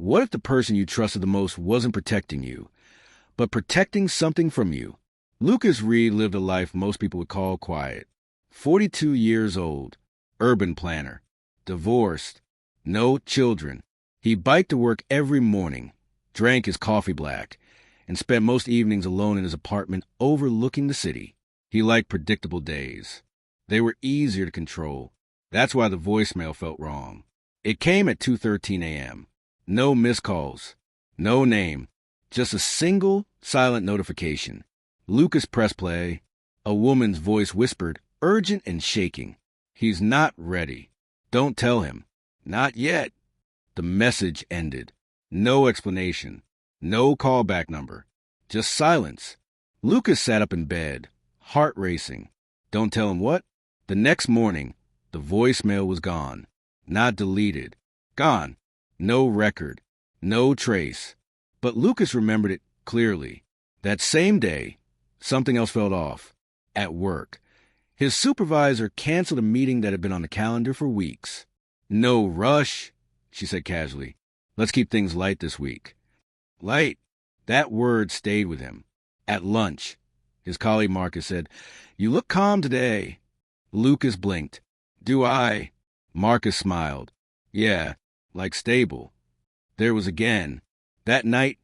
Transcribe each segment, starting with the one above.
What if the person you trusted the most wasn't protecting you, but protecting something from you? Lucas Reed lived a life most people would call quiet. 42 years old, urban planner, divorced, no children. He biked to work every morning, drank his coffee black, and spent most evenings alone in his apartment overlooking the city. He liked predictable days. They were easier to control. That's why the voicemail felt wrong. It came at 2:13 a.m. No missed calls, no name, just a single silent notification. Lucas pressed play. A woman's voice whispered, urgent and shaking. He's not ready. Don't tell him. Not yet. The message ended. No explanation. No callback number. Just silence. Lucas sat up in bed, heart racing. Don't tell him what? The next morning, the voicemail was gone. Not deleted. Gone. No record. No trace. But Lucas remembered it clearly. That same day, something else felt off. At work. His supervisor canceled a meeting that had been on the calendar for weeks. No rush, she said casually. Let's keep things light this week. Light. That word stayed with him. At lunch, his colleague Marcus said, You look calm today. Lucas blinked. Do I? Marcus smiled. Yeah, like stable. There was again. That night,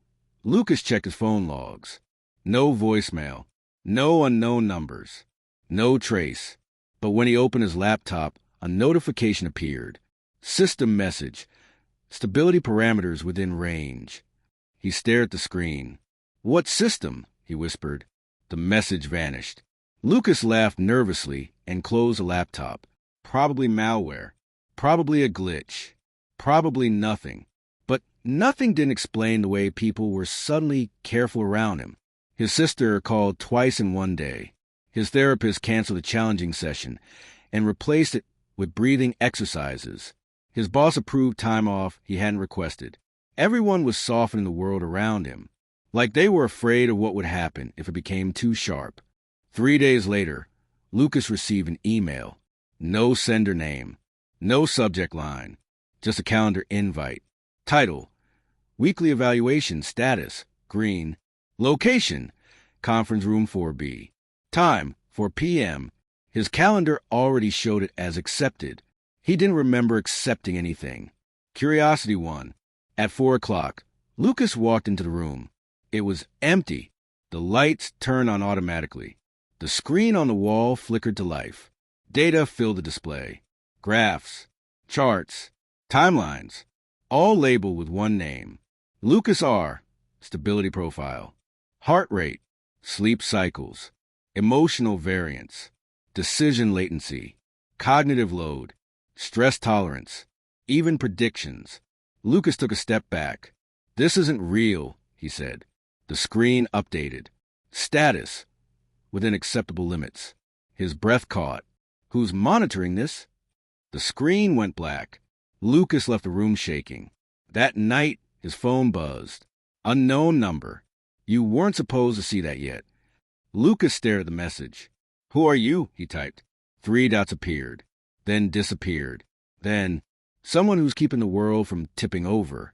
Lucas checked his phone logs. No voicemail. No unknown numbers. No trace. But when he opened his laptop, a notification appeared. System message. Stability parameters within range. He stared at the screen. What system? He whispered. The message vanished. Lucas laughed nervously and closed the laptop. Probably malware. Probably a glitch. Probably nothing. But nothing didn't explain the way people were suddenly careful around him. His sister called twice in one day. His therapist canceled a challenging session and replaced it with breathing exercises. His boss approved time off he hadn't requested. Everyone was softening the world around him, like they were afraid of what would happen if it became too sharp. 3 days later, Lucas received an email. No sender name. No subject line. Just a calendar invite. Title: Weekly Evaluation Status, green. Location: Conference Room 4B. Time: 4 p.m. His calendar already showed it as accepted. He didn't remember accepting anything. Curiosity won. At 4 o'clock, Lucas walked into the room. It was empty. The lights turned on automatically. The screen on the wall flickered to life. Data filled the display. Graphs, charts, timelines, all labeled with one name. Lucas R. Stability profile. Heart rate, sleep cycles, emotional variance, decision latency, cognitive load, stress tolerance, even predictions. Lucas took a step back. This isn't real, he said. The screen updated. Status, within acceptable limits. His breath caught. Who's monitoring this? The screen went black. Lucas left the room shaking. That night, his phone buzzed. Unknown number. You weren't supposed to see that yet. Lucas stared at the message. Who are you? He typed. 3 dots appeared, then disappeared. Then, someone who's keeping the world from tipping over.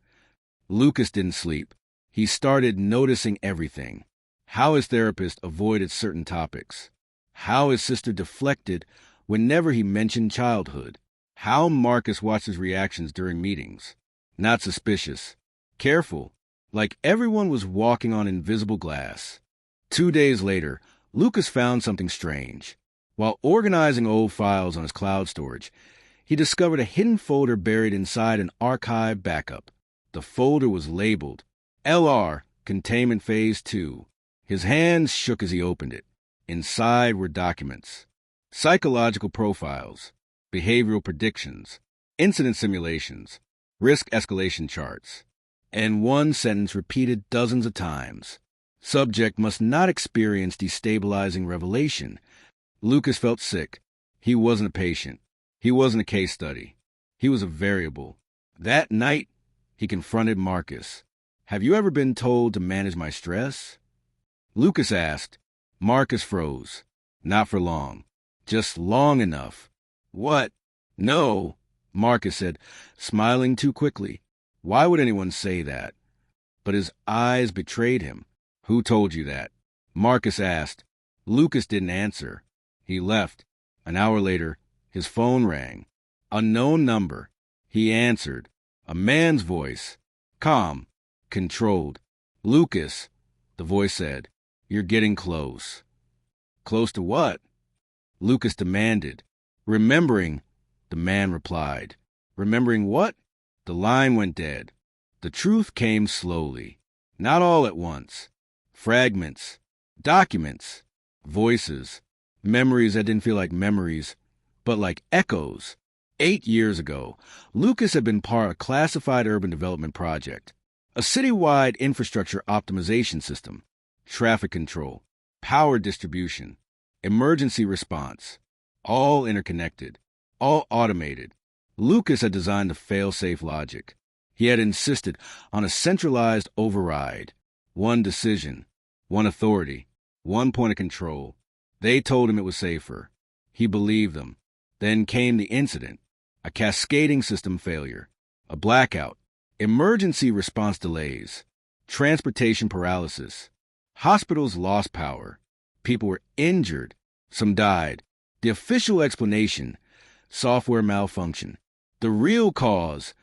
Lucas didn't sleep. He started noticing everything. How his therapist avoided certain topics. How his sister deflected whenever he mentioned childhood. How Marcus watched his reactions during meetings. Not suspicious. Careful. Like everyone was walking on invisible glass. 2 days later, Lucas found something strange. While organizing old files on his cloud storage, he discovered a hidden folder buried inside an archive backup. The folder was labeled LR Containment Phase 2. His hands shook as he opened it. Inside were documents, psychological profiles, behavioral predictions, incident simulations, risk escalation charts, and one sentence repeated dozens of times. Subject must not experience destabilizing revelation. Lucas felt sick. He wasn't a patient. He wasn't a case study. He was a variable. That night, he confronted Marcus. Have you ever been told to manage my stress? Lucas asked. Marcus froze. Not for long. Just long enough. What? No, Marcus said, smiling too quickly. Why would anyone say that? But his eyes betrayed him. Who told you that? Marcus asked. Lucas didn't answer. He left. An hour later, his phone rang. Unknown number. He answered. A man's voice. Calm. Controlled. Lucas, the voice said. You're getting close. Close to what? Lucas demanded. Remembering, the man replied. Remembering what? The line went dead. The truth came slowly. Not all at once. Fragments. Documents. Voices. Memories that didn't feel like memories, but like echoes. 8 years ago, Lucas had been part of a classified urban development project. A citywide infrastructure optimization system. Traffic control. Power distribution. Emergency response. All interconnected. All automated. Lucas had designed the fail-safe logic. He had insisted on a centralized override. One decision. One authority. One point of control. They told him it was safer. He believed them. Then came the incident. A cascading system failure. A blackout. Emergency response delays. Transportation paralysis. Hospitals lost power. People were injured. Some died. The official explanation, software malfunction. The real cause,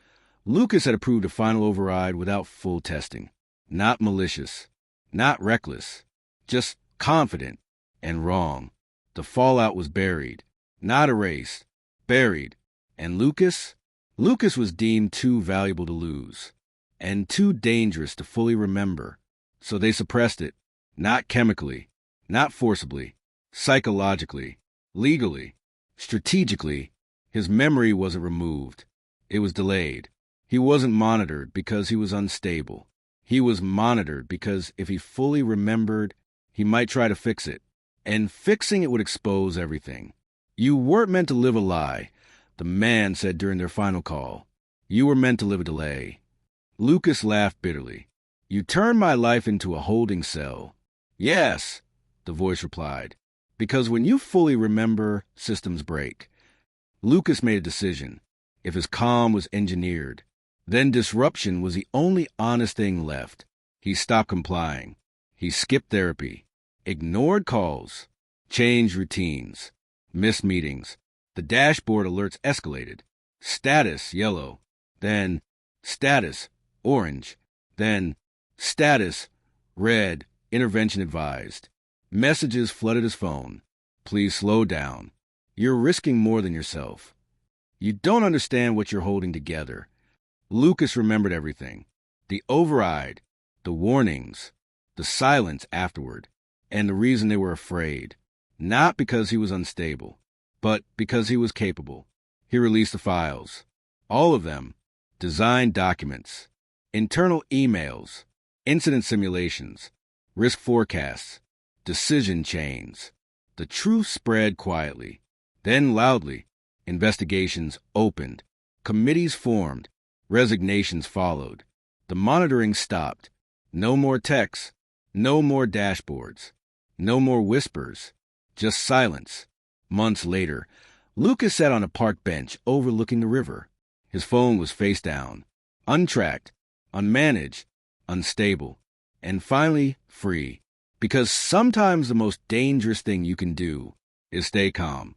Lucas had approved a final override without full testing. Not malicious. Not reckless. Just confident and wrong. The fallout was buried. Not erased. Buried. And Lucas? Lucas was deemed too valuable to lose. And too dangerous to fully remember. So they suppressed it. Not chemically. Not forcibly. Psychologically. Legally. Strategically. His memory wasn't removed. It was delayed. He wasn't monitored because he was unstable. He was monitored because if he fully remembered, he might try to fix it. And fixing it would expose everything. You weren't meant to live a lie, the man said during their final call. You were meant to live a delay. Lucas laughed bitterly. You turned my life into a holding cell. Yes, the voice replied. Because when you fully remember, systems break. Lucas made a decision. If his calm was engineered, then disruption was the only honest thing left. He stopped complying. He skipped therapy, ignored calls, changed routines, missed meetings. The dashboard alerts escalated. Status, yellow. Then status, orange. Then status, red, intervention advised. Messages flooded his phone. Please slow down. You're risking more than yourself. You don't understand what you're holding together. Lucas remembered everything. The override, the warnings, the silence afterward, and the reason they were afraid. Not because he was unstable, but because he was capable. He released the files. All of them. Design documents, internal emails, incident simulations, risk forecasts, decision chains. The truth spread quietly. Then loudly. Investigations opened. Committees formed. Resignations followed. The monitoring stopped. No more texts. No more dashboards. No more whispers. Just silence. Months later, Lucas sat on a park bench overlooking the river. His phone was face down. Untracked. Unmanaged. Unstable. And finally, free. Because sometimes the most dangerous thing you can do is stay calm.